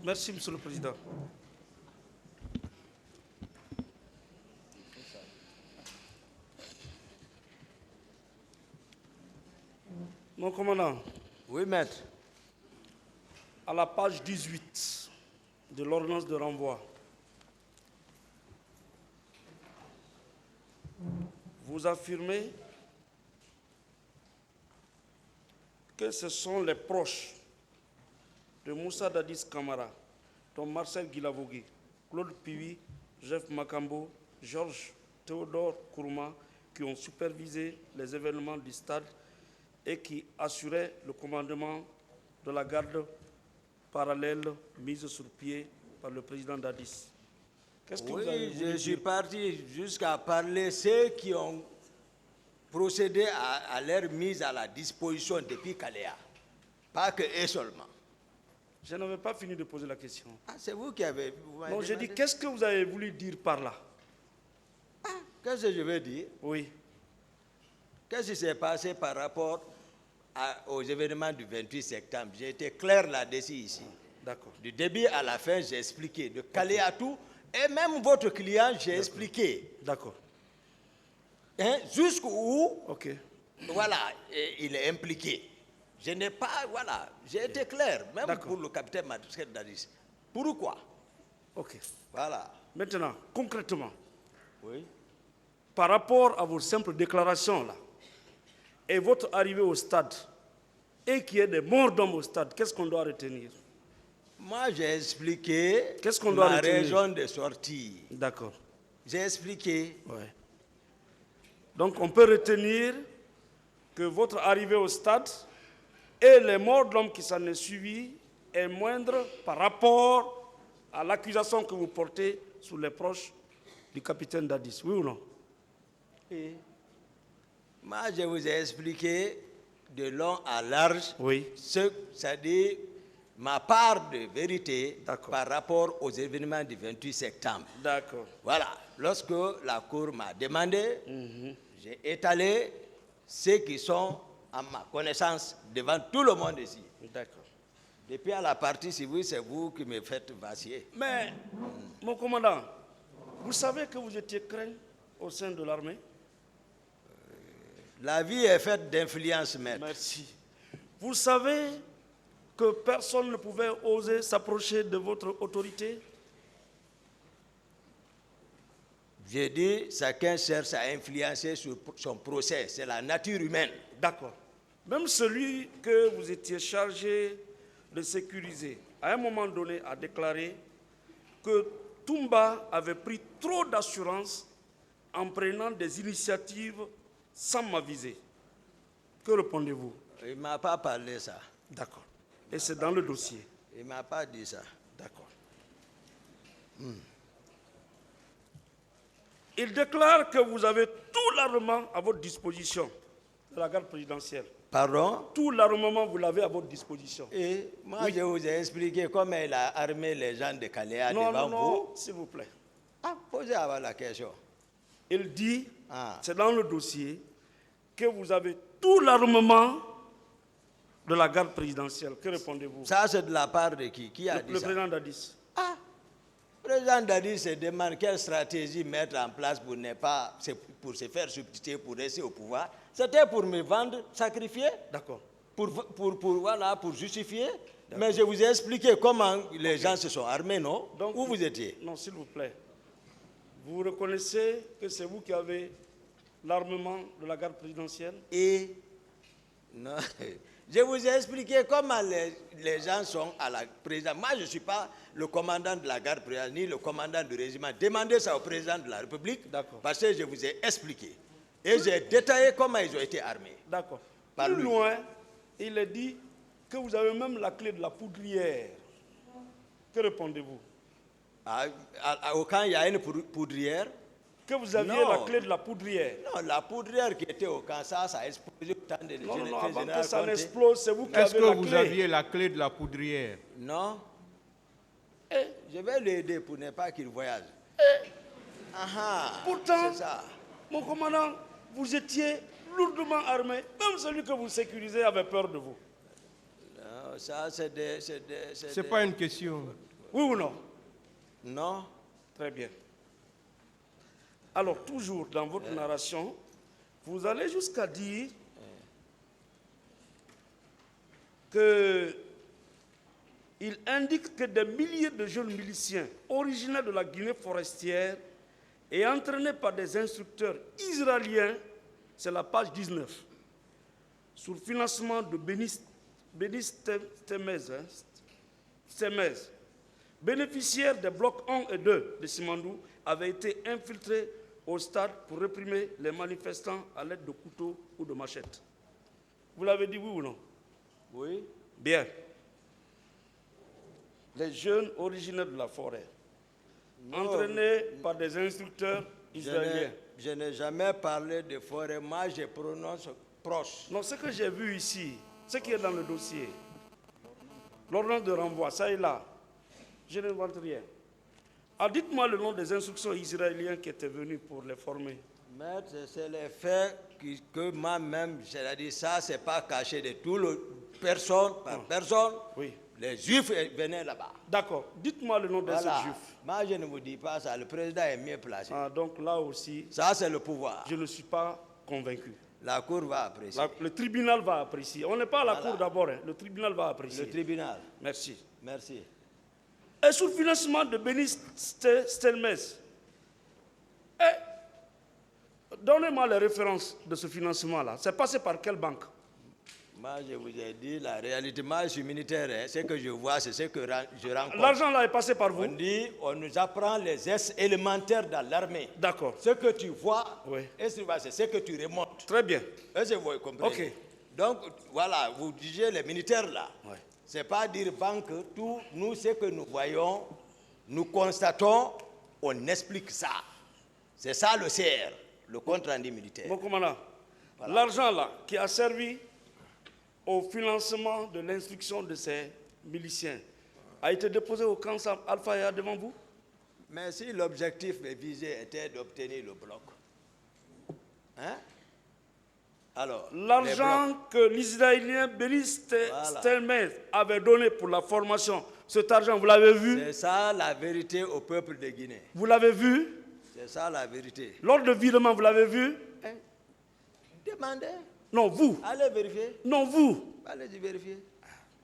Merci, Monsieur le Président. Mon commandant. Oui, maître. À la page 18 de l'ordonnance de renvoi, vous affirmez que ce sont les proches de Moussa Dadis Camara, dont Marcel Guilavogui, Claude Piwi, Jeff Makambo, Georges Théodore Kourouma, qui ont supervisé les événements du stade et qui assuraient le commandement de la garde parallèle mise sur pied par le président Dadis. Qu'est-ce que vous avez voulu je suis dire? parti jusqu'à parler ceux qui ont procédé à leur mise à la disposition depuis Kalea. Pas que eux seulement. Je n'avais pas fini de poser la question. Ah, c'est vous qui avez... Non, j'ai dit, qu'est-ce que vous avez voulu dire par là? Ah, qu'est-ce que je veux dire? Oui. Qu'est-ce qui s'est passé par rapport aux événements du 28 septembre? J'ai été clair là-dessus ici. D'accord. Du début à la fin, j'ai expliqué. De Calais à tout. Et même votre client, j'ai expliqué. D'accord. Hein, jusqu'où, Ok. voilà, il est impliqué. Je n'ai pas, voilà, j'ai été clair, même pour le capitaine Marcel Dadis. Pourquoi? Ok. Voilà. Maintenant, concrètement, Oui. par rapport à vos simples déclarations là, et votre arrivée au stade, et qu'il y ait des morts d'hommes au stade, qu'est-ce qu'on doit retenir? Moi, j'ai expliqué Qu'est-ce qu'on doit ma retenir? raison de sortie. D'accord. J'ai expliqué. Ouais. Donc, on peut retenir que votre arrivée au stade et les morts d'hommes qui s'en est suivi est moindre par rapport à l'accusation que vous portez sur les proches du capitaine Dadis. Oui ou non? Et moi, je vous ai expliqué de long à large Oui. c'est-à-dire ma part de vérité D'accord. par rapport aux événements du 28 septembre. D'accord. Voilà. Lorsque la Cour m'a demandé, j'ai étalé ceux qui sont à ma connaissance devant tout le monde ici. D'accord. Depuis à la partie civile, c'est vous qui me faites vaciller. Mais, mon commandant, vous savez que vous étiez craint au sein de l'armée? La vie est faite d'influence, maître. Merci. Vous savez que personne ne pouvait oser s'approcher de votre autorité? J'ai dit, chacun cherche à influencer sur son procès. C'est la nature humaine. D'accord. Même celui que vous étiez chargé de sécuriser, à un moment donné, a déclaré que Toumba avait pris trop d'assurance en prenant des initiatives sans m'aviser. Que répondez-vous? Il ne m'a pas parlé de ça. D'accord. Et c'est dans le dossier? Il ne m'a pas dit ça. D'accord. Il déclare que vous avez tout l'armement à votre disposition de la garde présidentielle. Pardon? Tout l'armement, vous l'avez à votre disposition. Et moi, je vous ai expliqué comment il a armé les gens de Kalea devant Non, s'il vous plaît. Ah, posez avant la question. Il dit, c'est dans le dossier, que vous avez tout l'armement de la garde présidentielle. Que répondez-vous? Ça, c'est de la part de qui? Qui a dit Le ça? président Dadis. Ah, le président Dadis se demande quelle stratégie mettre en place pour ne pas, pour se faire substituer, pour rester au pouvoir. C'était pour me vendre, sacrifier. D'accord. Pour justifier. Mais je vous ai expliqué comment les gens se sont armés, non? Donc, où vous étiez? Non, s'il vous plaît. Vous reconnaissez que c'est vous qui avez l'armement de la garde présidentielle? Et non, je vous ai expliqué comment les gens sont à la présidence. Moi, je ne suis pas le commandant de la garde présidentielle, ni le commandant du régiment. Demandez ça au président de la République, parce que je vous ai expliqué. Et j'ai détaillé comment ils ont été armés. D'accord. Plus loin, il est dit que vous avez même la clé de la poudrière. Que répondez-vous? Au camp, il y a une poudrière. Que vous aviez la clé de la poudrière? Non, la poudrière qui était au camp, ça a explosé autant de Non, avant que ça n'explose, c'est vous qui avez la clé. Est-ce que vous aviez la clé de la poudrière? Non. Je vais l'aider pour ne pas qu'il voyage. Pourtant, c'est ça. Mon commandant, vous étiez lourdement armé. Même celui que vous sécurisez avait peur de vous. Non, ça, c'est pas une question. Oui ou non? Non. Très bien. Alors, toujours dans votre narration, vous allez jusqu'à dire qu'il indique que des milliers de jeunes miliciens originaires de la Guinée forestière et entraînés par des instructeurs israéliens, c'est la page 19, sous le financement de Bénis Stemez, bénéficiaires des blocs 1 et 2 de Simandou, avaient été infiltrés au stade pour réprimer les manifestants à l'aide de couteaux ou de machettes. Vous l'avez dit oui ou non? Oui. Bien. Les jeunes originaires de la forêt, entraînés par des instructeurs israéliens. Je n'ai jamais parlé de forêt, moi je prononce proche. Non, ce que j'ai vu ici, ce qui est dans le dossier, l'ordonnance de renvoi, ça est là. Je n'invente rien. Ah, dites-moi le nom des instructions israéliennes qui étaient venus pour les former. Maître, c'est les faits que moi-même, c'est-à-dire ça, c'est pas caché de tout le personne par personne. Oui. Les Juifs venaient là-bas. D'accord. Dites-moi le nom des Voilà. Juifs. Moi, je ne vous dis pas ça. Le président est mieux placé. Ah, donc là aussi, Ça, c'est le pouvoir. je ne suis pas convaincu. La Cour va apprécier. Le tribunal va apprécier. On n'est pas à la Voilà. cour d'abord, hein. Le tribunal va apprécier. Le tribunal. Merci. Merci. Et sous le financement de Bénis Stelmez. Donnez-moi les références de ce financement-là. C'est passé par quelle banque? Moi, je vous ai dit la réalité. Moi, je suis militaire. Hein. Ce que je vois, c'est ce que je rencontre. L'argent là est passé par vous? On dit, on nous apprend les gestes élémentaires dans l'armée. D'accord. Ce que tu vois, Oui. c'est ce que tu remontes. Très bien. Est-ce que vous comprenez? Ok. Donc, voilà, vous disiez les militaires là. Ouais. Ce n'est pas dire banque, tout, nous, ce que nous voyons, nous constatons, on explique ça. C'est ça le CR, le compte rendu militaire. Mon commandant, Voilà. l'argent là qui a servi au financement de l'instruction de ces miliciens a été déposé au camp Alpha devant vous? Mais si l'objectif visé était d'obtenir le bloc, hein? Alors, L'argent que l'Israélien Bénis Stelmez avait donné pour la formation, cet argent, vous l'avez vu? c'est ça la vérité au peuple de Guinée. Vous l'avez vu? C'est ça la vérité. L'ordre de virement, vous l'avez vu? Demandez. Non, vous. Allez vérifier. Non, vous. Allez vérifier.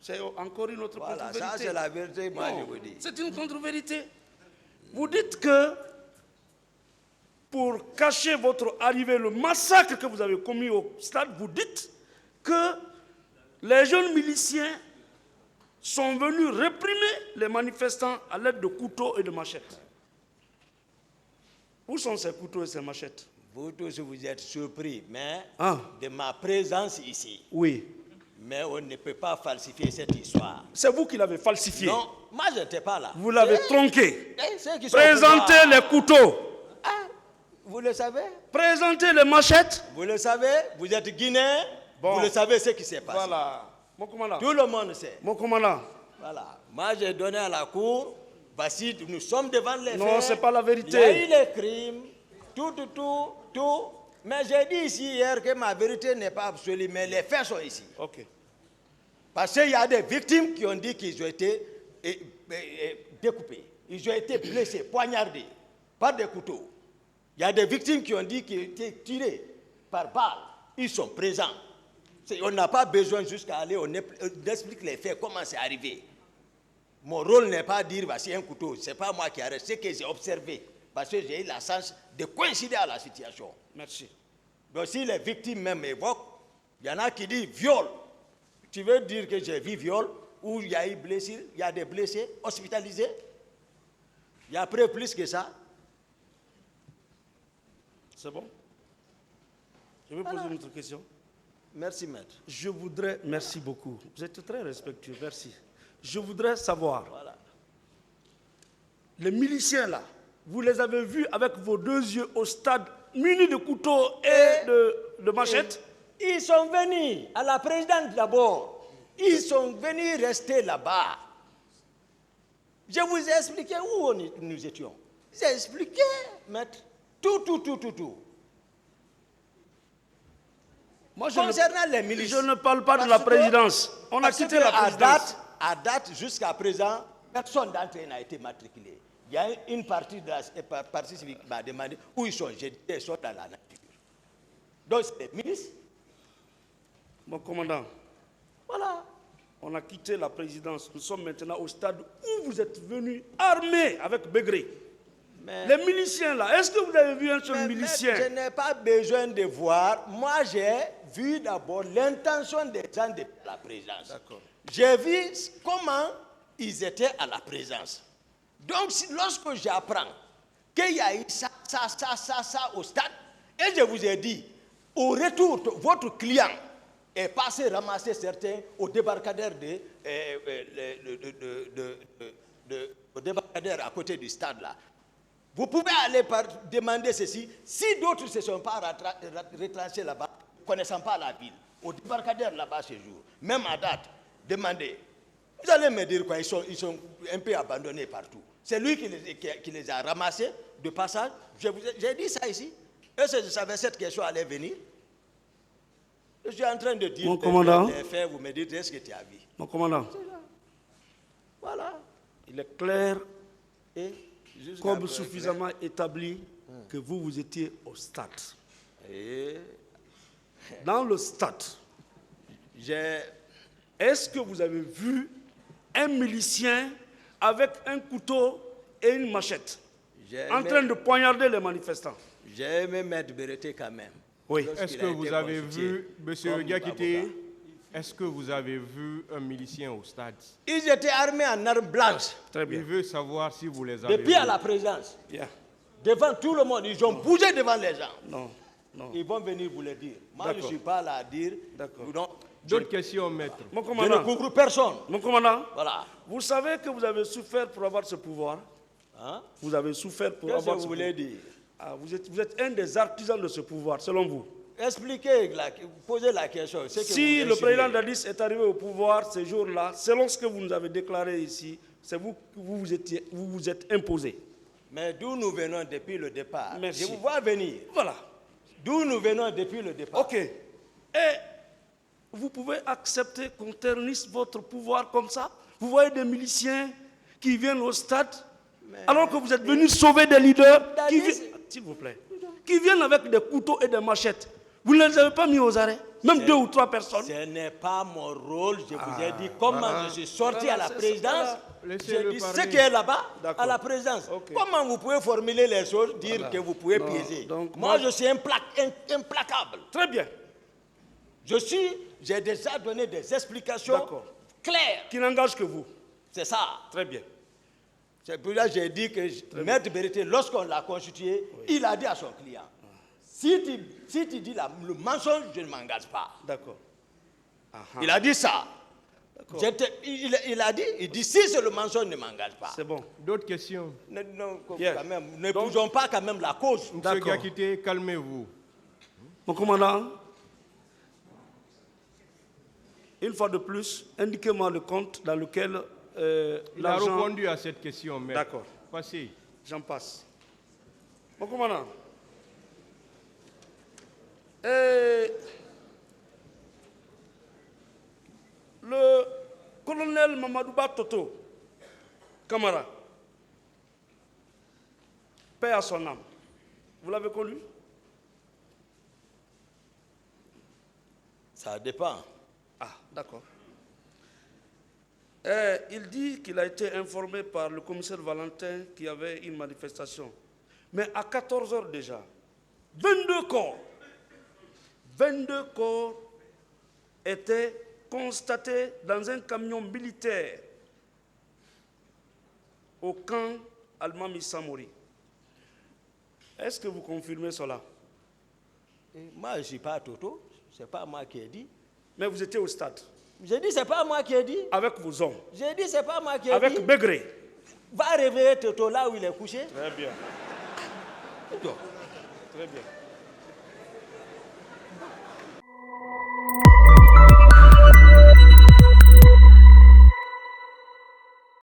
C'est encore une autre Voilà, contre-vérité. ça c'est la vérité, moi Non, je vous dis. c'est une contre-vérité. Vous dites que pour cacher votre arrivée, le massacre que vous avez commis au stade, vous dites que les jeunes miliciens sont venus réprimer les manifestants à l'aide de couteaux et de machettes. Où sont ces couteaux et ces machettes? Vous tous, vous êtes surpris, mais Ah. de ma présence ici. Oui. Mais on ne peut pas falsifier cette histoire. C'est vous qui l'avez falsifié. Non, moi je n'étais pas là. Vous l'avez tronqué. Ceux qui sont Présentez au pouvoir. les couteaux. Ah, vous le savez? Présentez les machettes. Vous le savez? Vous êtes Guinéen. Bon. Vous le savez ce qui s'est passé. Voilà. Mon commandant. Tout le monde sait. Mon commandant. Voilà. Moi j'ai donné à la cour. Voici, nous sommes devant les faits. Non, c'est pas la vérité. Il y a eu les crimes. Tout. Mais j'ai dit ici hier que ma vérité n'est pas absolue, mais les faits sont ici. Ok. Parce qu'il y a des victimes qui ont dit qu'ils ont été découpés. Ils ont été blessés, poignardés par des couteaux. Il y a des victimes qui ont dit qu'ils ont été tirés par balles. Ils sont présents. On n'a pas besoin jusqu'à aller, on explique les faits, comment c'est arrivé. Mon rôle n'est pas de dire, voici un couteau. Ce n'est pas moi qui arrête, c'est que j'ai observé. Parce que j'ai eu la chance de coïncider à la situation. Merci. Donc si les victimes même évoquent, il y en a qui disent viol. Tu veux dire que j'ai vu viol, ou il y a eu blessure, il y a des blessés hospitalisés. Il y a après plus que ça. C'est bon? Je vais poser une autre question. Merci, maître. Je voudrais, merci beaucoup. Vous êtes très respectueux, merci. Je voudrais savoir, Voilà. les miliciens là, vous les avez vus avec vos deux yeux au stade, munis de couteaux et de machettes? Ils sont venus à la présidente d'abord. Ils sont venus rester là-bas. Je vous ai expliqué où nous étions. J'ai expliqué, maître, tout. Moi, Concernant les milices. je ne parle pas de Parce la que- présidence. On a parce quitté que la présidence. À date, jusqu'à présent, Personne d'entre eux n'a été matriculé. Il y a une partie de la partie civique qui m'a demandé où ils sont. J'ai dit ils sont dans la nature. Donc c'est les milices. Mon commandant, Voilà. on a quitté la présidence. Nous sommes maintenant au stade où vous êtes venus armés avec Begré. Mais, Les miliciens là, est-ce que vous avez vu un seul mais milicien? je n'ai pas besoin de voir. Moi, j'ai vu d'abord l'intention des gens de la présidence. D'accord. J'ai vu comment ils étaient à la présence. Donc, lorsque j'apprends qu'il y a eu ça au stade, et je vous ai dit, au retour, votre client est passé ramasser certains au débarcadère, au débarcadère à côté du stade là. Vous pouvez aller demander ceci. Si d'autres ne se sont pas retranchés là-bas, ne connaissant pas la ville, au débarcadère là-bas ce jour, même à date, demandez. Vous allez me dire quoi, ils sont un peu abandonnés partout. C'est lui qui les a ramassés de passage. J'ai dit ça ici. Est-ce que je savais cette question allait venir? Je suis en train de dire Mon commandant, les faits, vous me dites est-ce que tu as vu? Mon commandant, Voilà. il est clair Et comme suffisamment établi que vous étiez au stade. Et Dans le stade, j'ai est-ce que vous avez vu un milicien avec un couteau et une machette en train de poignarder les manifestants? J'ai aimé Maître Béreté quand même. Oui. Est-ce que vous avez vu, M. Diakité, est-ce que vous avez vu un milicien au stade? Ils étaient armés en armes blanches. Très Il bien. veut savoir si vous les avez Depuis vus. à la présidence. Bien. Devant tout le monde, ils ont bougé devant les gens. Non, non. Ils vont venir vous le dire. Moi, je ne D'accord. suis pas là à dire. D'accord. Non, D'autres questions, maître? Mon je ne commandant, couvre personne. mon commandant, Voilà. vous savez que vous avez souffert pour avoir ce pouvoir. Hein? Vous avez souffert pour Qu'est-ce que avoir vous ce voulez pouvoir. dire? Ah, vous êtes un des artisans de ce pouvoir, selon vous. Expliquez, posez la question. Si le président Dadis est arrivé au pouvoir ce jour-là, selon ce que vous nous avez déclaré ici, c'est vous que vous vous êtes imposé. Mais d'où nous venons depuis le départ? Merci. Je vous vois venir. Voilà. D'où nous venons depuis le départ? Ok. Et vous pouvez accepter qu'on ternisse votre pouvoir comme ça? Vous voyez des miliciens qui viennent au stade, alors que vous êtes venus sauver des leaders, s'il vous plaît, qui viennent avec des couteaux et des machettes. Vous ne les avez pas mis aux arrêts? Même 2 ou 3 personnes? Ce n'est pas mon rôle. Je vous ai dit comment je suis sorti à la présidence. Laissez-le J'ai dit parler. ce qui est là-bas, D'accord. à la présidence. Ok. Comment vous pouvez formuler les choses, dire que vous pouvez Non, piéger? donc Moi, moi- je suis implacable. Très bien. J'ai déjà donné des explications D'accord. claires. Qui n'engage que vous. C'est ça. Très bien. C'est pour ça que j'ai dit que Maître Béreté, lorsqu'on l'a constitué, il a dit à son client, si tu dis le mensonge, je ne m'engage pas. D'accord. Il a dit ça. D'accord. Il a dit, si c'est le mensonge, ne m'engage pas. C'est bon. D'autres questions? Non, Bien. quand même, ne poussons pas quand même la cause. M. D'accord. Diakité, calmez-vous. Mon commandant, une fois de plus, indiquez-moi le compte dans lequel Il a l'argent... répondu à cette question, maître. D'accord. Passez. J'en passe. Mon commandant, le colonel Mamadouba Toto Camara, paix à son âme, vous l'avez connu? Ça dépend. Ah, d'accord. Il dit qu'il a été informé par le commissaire Valentin qu'il y avait une manifestation. Mais à 14 heures déjà, 22 corps étaient constatés dans un camion militaire au camp Almami Samori. Est-ce que vous confirmez cela? Moi, je ne suis pas Toto. Ce n'est pas moi qui ai dit. Mais vous étiez au stade, J'ai dit, ce n'est pas moi qui ai dit. avec vos hommes, J'ai dit, ce n'est pas moi qui ai avec dit. Begré. Va réveiller Toto là où il est couché. Très bien, Donc, très bien.